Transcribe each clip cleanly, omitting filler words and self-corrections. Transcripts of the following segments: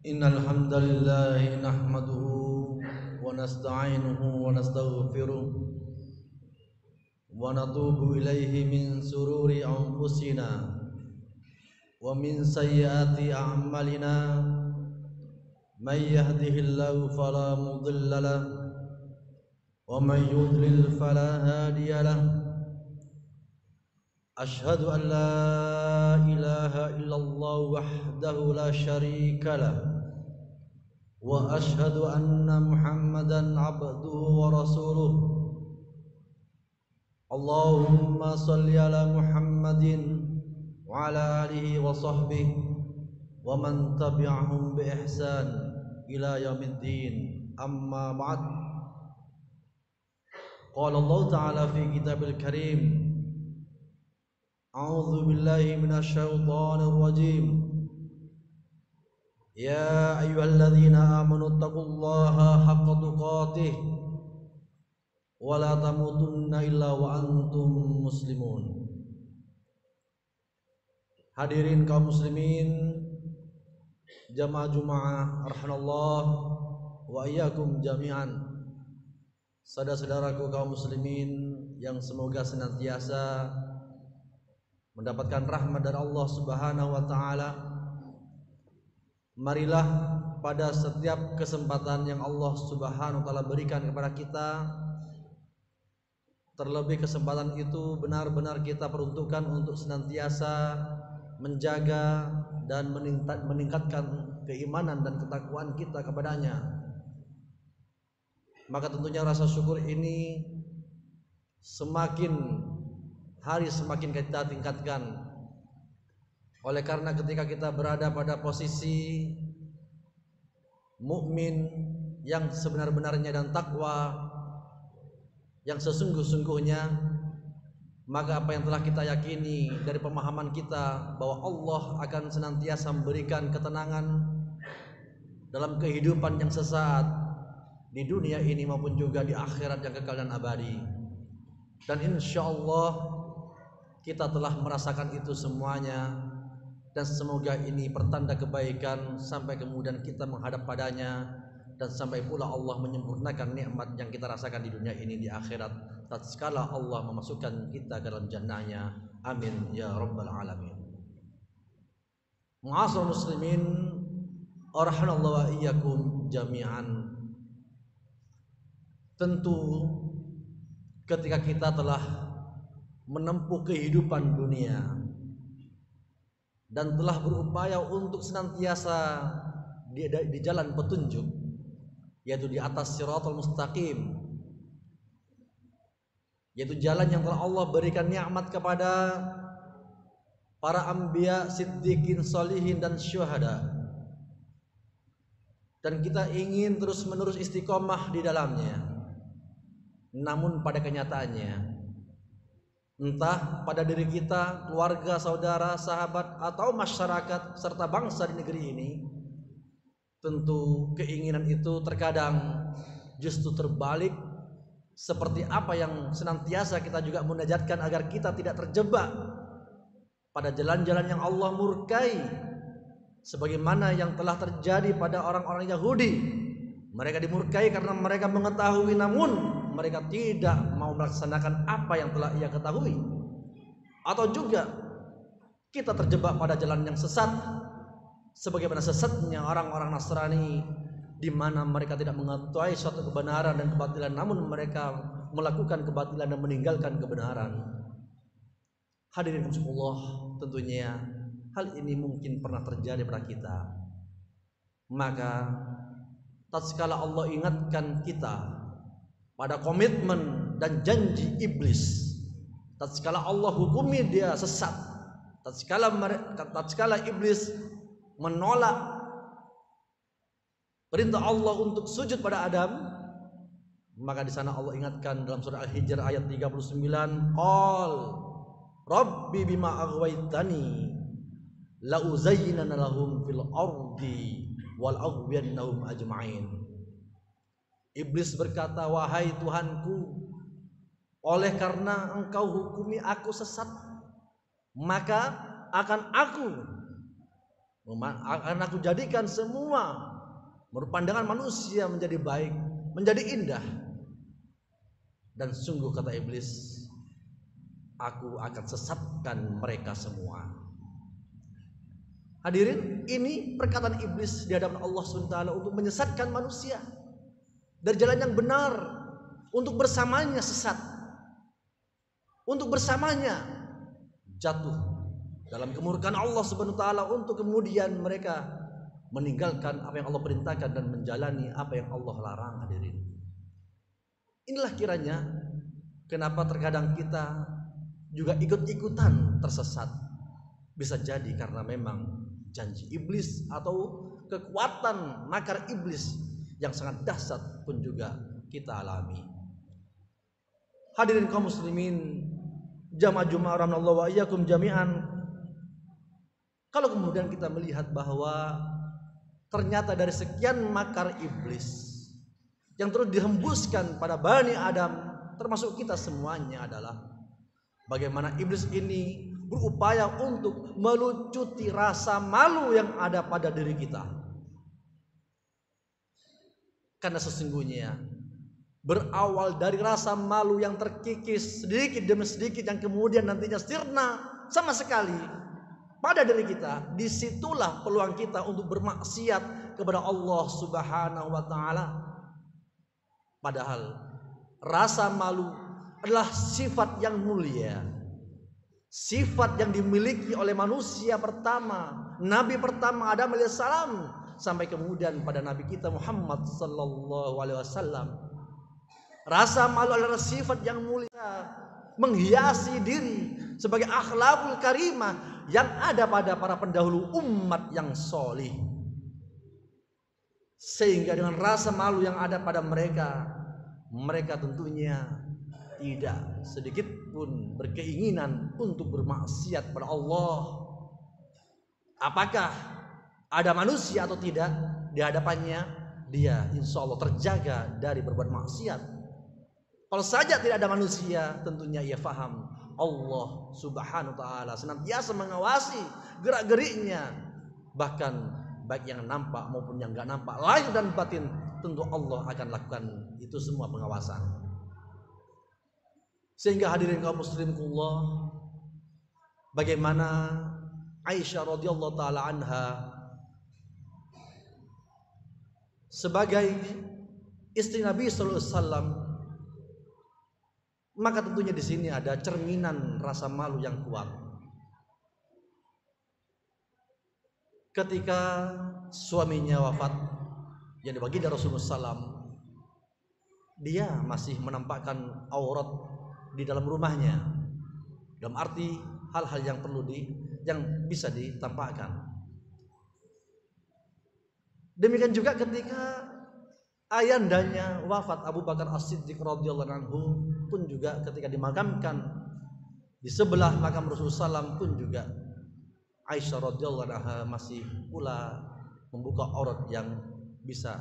Innal hamdalillah nahmaduhu wa nasta'inuhu wa nastaghfiruh wa natubu ilaihi min sururi anfusina wa min sayyiati a'malina may yahdihillahu fala mudilla lahu wa may yudlil fala hadiya lahu. Ashhadu an la ilaha illallah wahdahu la syarika lahu wa ashhadu anna Muhammadan abduhu wa rasuluh. Allahumma salli ala Muhammadin wa ala alihi wa sahbihi wa man tabi'ahum bi ihsan ila yaumiddin. Amma ba'd. Qala Allah ta'ala fi kitabil karim, a'udzu billahi minasy syaithanir rajim. Ya ayyuhalladzina amanu taqullaha haqqa tuqatih wa la tamutunna illa wa antum muslimun. Hadirin kaum muslimin jamaah Jumat rahimallah wa iyyakum jami'an. Saudara-saudaraku kaum muslimin yang semoga senantiasa mendapatkan rahmat dari Allah Subhanahu wa taala. Marilah pada setiap kesempatan yang Allah Subhanahu wa taala berikan kepada kita, terlebih kesempatan itu benar-benar kita peruntukkan untuk senantiasa menjaga dan meningkatkan keimanan dan ketakwaan kita kepadanya. Maka tentunya rasa syukur ini semakin hari semakin kita tingkatkan. Oleh karena ketika kita berada pada posisi mukmin yang sebenar-benarnya dan takwa yang sesungguh-sungguhnya, maka apa yang telah kita yakini dari pemahaman kita bahwa Allah akan senantiasa memberikan ketenangan, dalam kehidupan yang sesaat di dunia ini maupun juga di akhirat yang kekal dan abadi. Dan insya Allah kita telah merasakan itu semuanya, dan semoga ini pertanda kebaikan sampai kemudian kita menghadap padanya, dan sampai pula Allah menyempurnakan nikmat yang kita rasakan di dunia ini di akhirat tatkala Allah memasukkan kita ke dalam jannahnya. Amin ya rabbal alamin. Ma'asyiral muslimin, rahimanallahu wa iyyakum jami'an. Tentu ketika kita telah menempuh kehidupan dunia dan telah berupaya untuk senantiasa di jalan petunjuk, yaitu di atas siratal mustaqim, yaitu jalan yang telah Allah berikan nikmat kepada para anbiya, siddiqin, sholihin dan syuhada, dan kita ingin terus menerus istiqomah di dalamnya. Namun pada kenyataannya, entah pada diri kita, keluarga, saudara, sahabat, atau masyarakat serta bangsa di negeri ini, tentu keinginan itu terkadang justru terbalik, seperti apa yang senantiasa kita juga munajatkan agar kita tidak terjebak pada jalan-jalan yang Allah murkai, sebagaimana yang telah terjadi pada orang-orang Yahudi. Mereka dimurkai karena mereka mengetahui namun mereka tidak mau melaksanakan apa yang telah ia ketahui. Atau juga kita terjebak pada jalan yang sesat, sebagaimana sesatnya orang-orang Nasrani, di mana mereka tidak mengetahui suatu kebenaran dan kebatilan, namun mereka melakukan kebatilan dan meninggalkan kebenaran. Hadirin Allah, tentunya hal ini mungkin pernah terjadi pada kita. Maka tatkala Allah ingatkan kita pada komitmen dan janji iblis, tatkala Allah hukumi dia sesat, tatkala iblis menolak perintah Allah untuk sujud pada Adam, maka di sana Allah ingatkan dalam surah Al-Hijr ayat 39, qal rabbi bima aghwaytani la uzayyinana lahum fil ardi wal aghwiyannahum ajma'in. Iblis berkata, wahai Tuhanku, oleh karena engkau hukumi aku sesat, maka akan aku jadikan semua menurut pandangan manusia menjadi baik, menjadi indah. Dan sungguh kata iblis, aku akan sesatkan mereka semua. Hadirin, ini perkataan iblis di hadapan Allah SWT untuk menyesatkan manusia dari jalan yang benar, untuk bersamanya sesat, untuk bersamanya jatuh dalam kemurkaan Allah SWT, untuk kemudian mereka meninggalkan apa yang Allah perintahkan dan menjalani apa yang Allah larang. Hadirin, inilah kiranya kenapa terkadang kita juga ikut-ikutan tersesat. Bisa jadi karena memang janji iblis atau kekuatan makar iblis yang sangat dahsyat pun juga kita alami. Hadirin kaum muslimin, jamaah Jumat rahimanallahu wa iyyakum jami'an. Kalau kemudian kita melihat bahwa ternyata dari sekian makar iblis yang terus dihembuskan pada Bani Adam, termasuk kita semuanya, adalah bagaimana iblis ini berupaya untuk melucuti rasa malu yang ada pada diri kita. Karena sesungguhnya berawal dari rasa malu yang terkikis sedikit demi sedikit, yang kemudian nantinya sirna sama sekali pada diri kita, disitulah peluang kita untuk bermaksiat kepada Allah Subhanahu wa Ta'ala. Padahal rasa malu adalah sifat yang mulia, sifat yang dimiliki oleh manusia pertama, Nabi pertama Adam alaihissalam, sampai kemudian pada Nabi kita Muhammad sallallahu alaihi wasallam. Rasa malu adalah sifat yang mulia, menghiasi diri sebagai akhlakul karimah yang ada pada para pendahulu umat yang solih. Sehingga dengan rasa malu yang ada pada mereka, mereka tentunya tidak sedikit pun berkeinginan untuk bermaksiat pada Allah. Apakah ada manusia atau tidak di hadapannya, dia insya Allah terjaga dari berbuat maksiat. Kalau saja tidak ada manusia, tentunya ia faham Allah Subhanahu wa taala senantiasa mengawasi gerak-geriknya, bahkan baik yang nampak maupun yang enggak nampak, lahir dan batin, tentu Allah akan lakukan itu semua pengawasan. Sehingga hadirin kaum muslimin, bagaimana Aisyah radhiyallahu taala anha sebagai istri Nabi sallallahu alaihi wasallam, maka tentunya di sini ada cerminan rasa malu yang kuat. Ketika suaminya wafat yang dibagi dari Rasulullah SAW, dia masih menampakkan aurat di dalam rumahnya, dalam arti hal-hal yang yang bisa ditampakkan. Demikian juga ketika ayandanya wafat, Abu Bakar As-Siddiq radhiyallahu anhu pun juga ketika dimakamkan di sebelah makam Rasulullah SAW pun juga Aisyah radhiyallahu anha masih pula membuka aurat yang bisa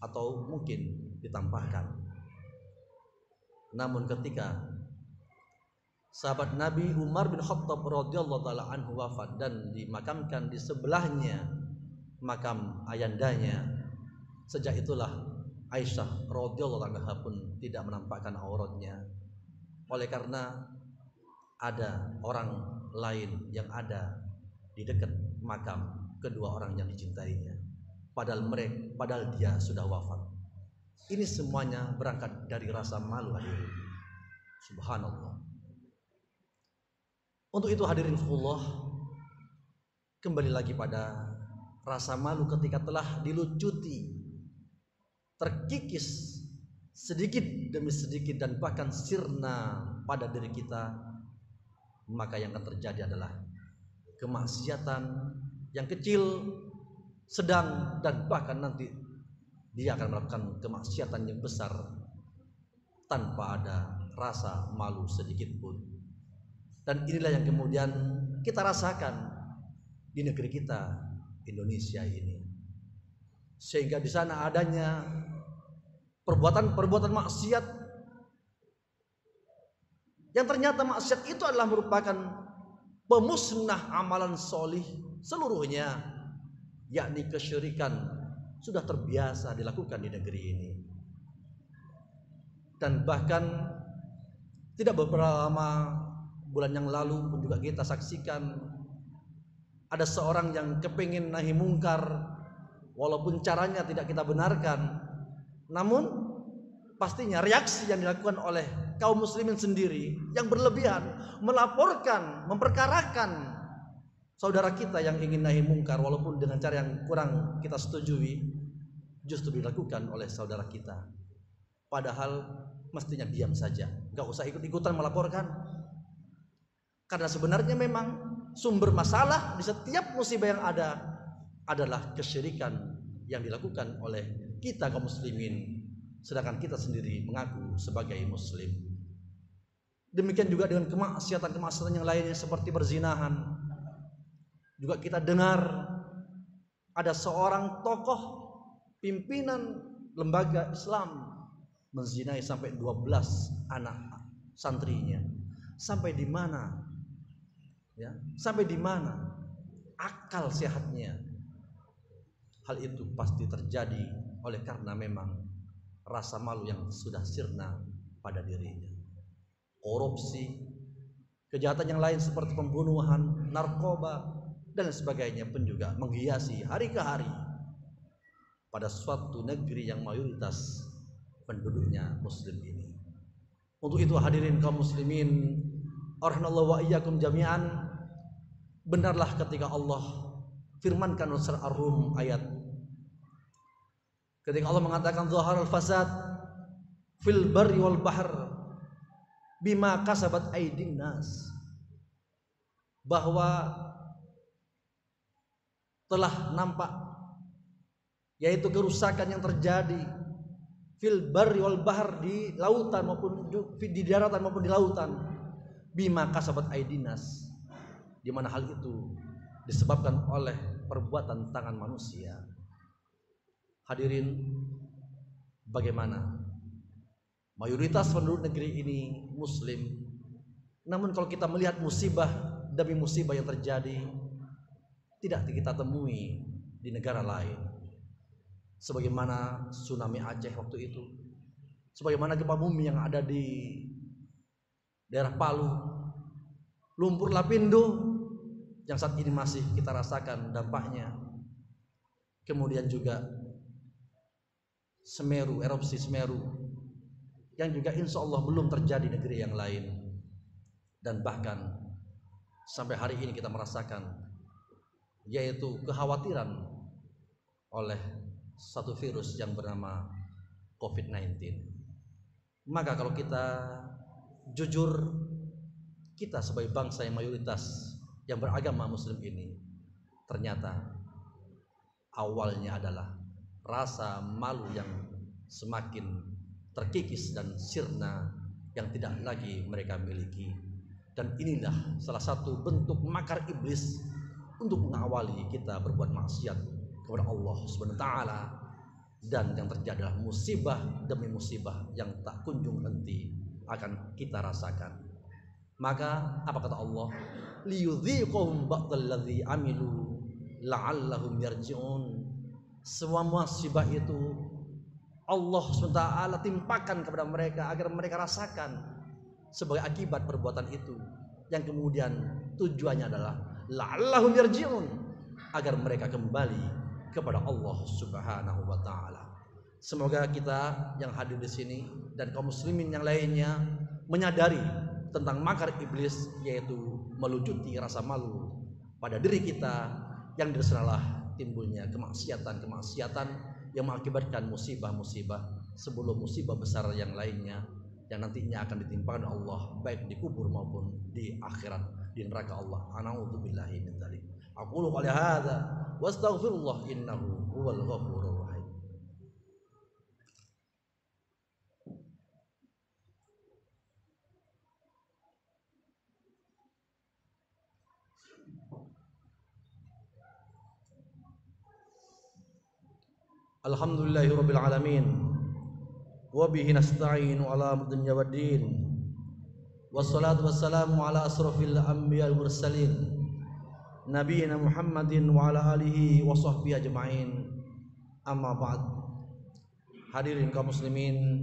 atau mungkin ditampakkan. Namun ketika sahabat Nabi Umar bin Khattab radhiyallahu taala anhu wafat dan dimakamkan di sebelahnya makam ayandanya, sejak itulah Aisyah radhiyallahu anha pun tidak menampakkan auratnya, oleh karena ada orang lain yang ada di dekat makam kedua orang yang dicintainya, padahal dia sudah wafat. Ini semuanya berangkat dari rasa malu, hadirin. Subhanallah. Untuk itu hadirin Allah, kembali lagi pada rasa malu ketika telah dilucuti, terkikis sedikit demi sedikit dan bahkan sirna pada diri kita, maka yang akan terjadi adalah kemaksiatan yang kecil, sedang, dan bahkan nanti dia akan melakukan kemaksiatan yang besar tanpa ada rasa malu sedikit pun. Dan inilah yang kemudian kita rasakan di negeri kita, Indonesia ini. Sehingga di sana adanya perbuatan-perbuatan maksiat yang ternyata maksiat itu adalah merupakan pemusnah amalan solih seluruhnya, yakni kesyirikan, sudah terbiasa dilakukan di negeri ini. Dan bahkan tidak beberapa bulan yang lalu pun juga kita saksikan ada seorang yang kepingin nahi mungkar, walaupun caranya tidak kita benarkan, namun pastinya reaksi yang dilakukan oleh kaum muslimin sendiri yang berlebihan, melaporkan, memperkarakan saudara kita yang ingin nahi mungkar walaupun dengan cara yang kurang kita setujui, justru dilakukan oleh saudara kita. Padahal mestinya diam saja, gak usah ikut-ikutan melaporkan. Karena sebenarnya memang sumber masalah di setiap musibah yang ada adalah kesyirikan yang dilakukan oleh kita kaum muslimin, sedangkan kita sendiri mengaku sebagai muslim. Demikian juga dengan kemaksiatan-kemaksiatan yang lainnya seperti perzinahan. Juga kita dengar ada seorang tokoh pimpinan lembaga Islam menzinai sampai 12 anak santrinya. Sampai di mana? Ya, sampai di mana akal sehatnya? Hal itu pasti terjadi oleh karena memang rasa malu yang sudah sirna pada dirinya. Korupsi, kejahatan yang lain seperti pembunuhan, narkoba, dan sebagainya pun juga menghiasi hari ke hari pada suatu negeri yang mayoritas penduduknya muslim ini. Untuk itu hadirin kaum muslimin, rahimanallahu wa iyyakum jami'an, benarlah ketika Allah firmankan surah Ar-Rum ayat ketika Allah mengatakan zaharal fasad fil barri wal bahr bima kasabat aydin nas, bahwa telah nampak yaitu kerusakan yang terjadi fil barri wal bahr, di lautan maupun di daratan maupun di lautan, bima kasabat aydin nas, di mana hal itu disebabkan oleh perbuatan tangan manusia. Hadirin, bagaimana? Mayoritas penduduk negeri ini Muslim. Namun kalau kita melihat musibah demi musibah yang terjadi, tidak kita temui di negara lain. Sebagaimana tsunami Aceh waktu itu, sebagaimana gempa bumi yang ada di daerah Palu, lumpur Lapindo yang saat ini masih kita rasakan dampaknya. Kemudian juga Semeru, erupsi Semeru yang juga insya Allah belum terjadi di negeri yang lain. Dan bahkan sampai hari ini kita merasakan, yaitu kekhawatiran oleh satu virus yang bernama COVID-19. Maka kalau kita jujur, kita sebagai bangsa yang mayoritas yang beragama Muslim ini, ternyata awalnya adalah rasa malu yang semakin terkikis dan sirna yang tidak lagi mereka miliki. Dan inilah salah satu bentuk makar iblis untuk mengawali kita berbuat maksiat kepada Allah Subhanahu wa taala. Dan yang terjadi adalah musibah demi musibah yang tak kunjung henti akan kita rasakan. Maka apa kata Allah? Liyudhiqhum ba'dalladzi amilu la'allahum yarji'un. Semua musibah itu Allah SWT timpakan kepada mereka agar mereka rasakan sebagai akibat perbuatan itu, yang kemudian tujuannya adalah la'allahum yarji'un, agar mereka kembali kepada Allah Subhanahu wa taala. Semoga kita yang hadir di sini dan kaum muslimin yang lainnya menyadari tentang makar iblis, yaitu melucuti rasa malu pada diri kita, yang disanalah timbulnya kemaksiatan yang mengakibatkan musibah-musibah sebelum musibah besar yang lainnya yang nantinya akan ditimpakan Allah baik di kubur maupun di akhirat, di neraka Allah. A'udzubillahi min dzalik. Aqulu qali hadza wa astaghfirullah innahu huwal ghafurur rahim. Alhamdulillahirabbil alamin. Wa bihi nasta'inu ala dunya waddin. Wassalatu wassalamu ala asrofil anbiya'il mursalin nabiyina Muhammadin wa ala alihi wa sahbihi ajma'in. Amma ba'd. Hadirin kaum muslimin,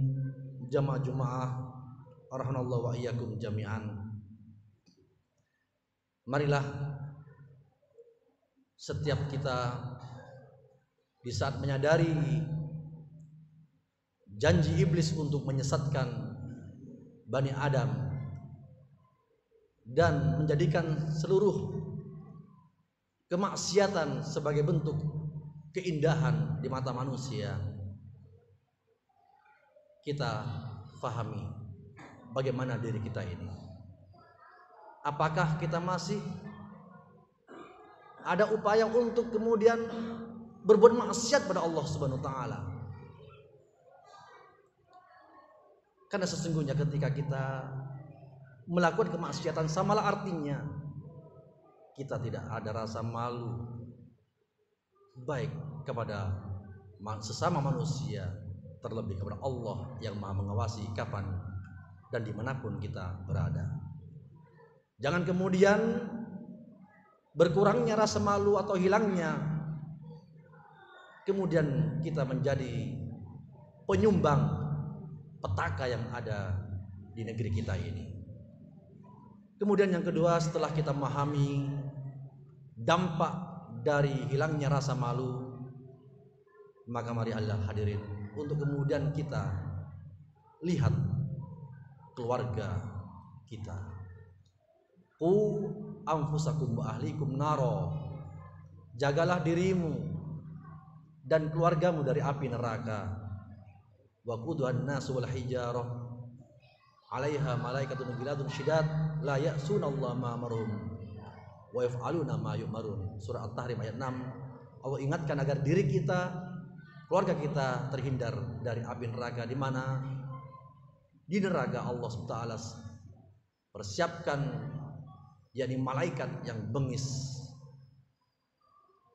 jamaah Jumaah rahimanallahu wa iyyakum jami'an. Marilah setiap kita di saat menyadari janji iblis untuk menyesatkan Bani Adam dan menjadikan seluruh kemaksiatan sebagai bentuk keindahan di mata manusia, kita fahami bagaimana diri kita ini. Apakah kita masih ada upaya untuk kemudian berbuat maksiat pada Allah Subhanahu wa taala? Karena sesungguhnya ketika kita melakukan kemaksiatan, samalah artinya kita tidak ada rasa malu baik kepada sesama manusia, terlebih kepada Allah yang Maha mengawasi kapan dan dimanapun kita berada. Jangan kemudian berkurangnya rasa malu atau hilangnya kemudian kita menjadi penyumbang petaka yang ada di negeri kita ini. Kemudian yang kedua, setelah kita memahami dampak dari hilangnya rasa malu, maka mari Allah hadirin untuk kemudian kita lihat keluarga kita. Qu anfusakum wa ahlikum naro. Jagalah dirimu dan keluargamu dari api neraka. Wa quduhan nasu wal hijarah 'alaiha malaikatun ghiladun syidad la ya'sunallaha ma amaruhum wa yaf'aluna ma yu'marun. Surah At-Tahrim ayat 6. Allah ingatkan agar diri kita, keluarga kita terhindar dari api neraka, di mana di neraka Allah SWT persiapkan yakni malaikat yang bengis,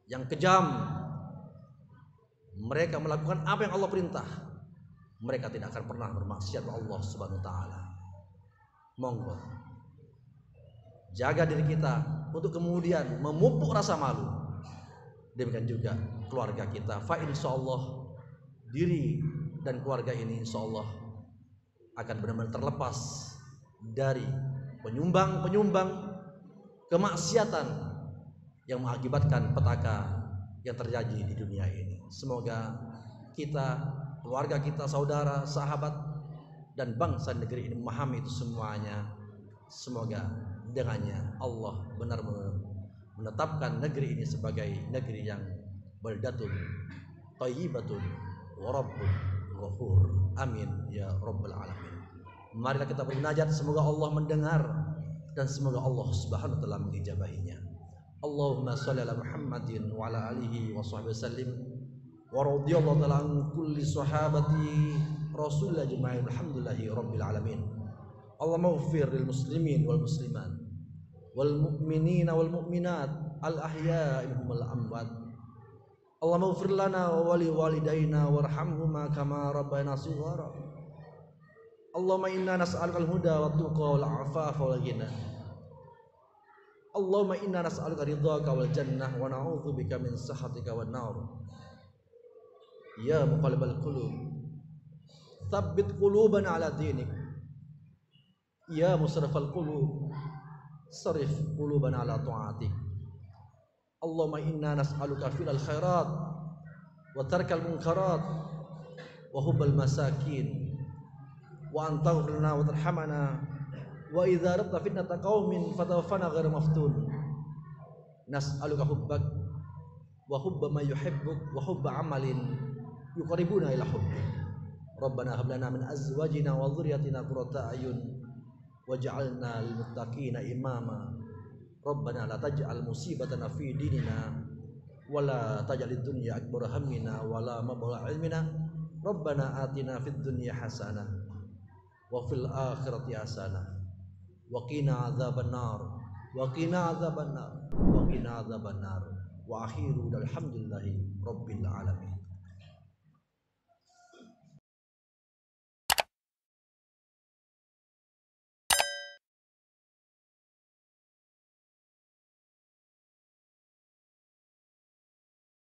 yang kejam, mereka melakukan apa yang Allah perintah, mereka tidak akan pernah bermaksiat kepada Allah Subhanahu wa taala. Monggo jaga diri kita untuk kemudian memupuk rasa malu. Demikian juga keluarga kita. Fa insyaallah diri dan keluarga ini insyaallah akan benar-benar terlepas dari penyumbang-penyumbang kemaksiatan yang mengakibatkan petaka yang terjadi di dunia ini. Semoga kita, keluarga kita, saudara, sahabat, dan bangsa negeri ini memahami itu semuanya. Semoga dengannya Allah benar menetapkan negeri ini sebagai negeri yang baldatun thayyibatun wa rabbun ghafur. Amin ya rabbal alamin. Marilah kita bermunajat, semoga Allah mendengar dan semoga Allah Subhanahu wa taala mengijabahinya. Allahumma shalli ala Muhammadin wa ala alihi wa sahbihi wasallim wa radhiyallahu ta'ala an kulli sahabati Rasulillah ajma'in. Alhamdulillahi rabbil alamin. Allahumma ighfir lil muslimin wal muslimat wal mu'minina wal mu'minat al ahya'i minhum wal amwat. Allahumma ighfir lana wa li walidayna warhamhuma kama rabbayana shighara. Allahumma inna nas'aluka al-huda wat tuqa wal afafa wal ghina. Allahumma inna nas'aluka ridhaka wal jannah wa na'udzubika min sakhatika wan nar. Ya muqallibal qulub tsabbit qulubana ala dinik. Ya musrifal qulub sarif qulubana ala ta'atik. Allahumma inna nas'aluka filal khairat wa tarkal munkarat wa hubbal masakin wa antaghfir lana wa tarhamana wa idza radta fitnata qaumin fatawaffana ghairu maftun. Nas'aluka hubbak wa hubba ma yuhibbuk wa hubba amalin yuqarribuna ila hubbik. Rabbana hab lana min azwajina wa dhurriyyatina qurrata a'yun waj'alna lil muttaqina imama. Rabbana la taj'al musibatana fi dinina wa la taj'alid dunya akbar hammina wa la mablagha ilmina. Rabbana atina fid dunya hasanah wa fil akhirati hasanah wa qina adzaban nar wa qina adzaban nar wa qina adzaban nar wa akhiru alhamdulillahi rabbil alamin.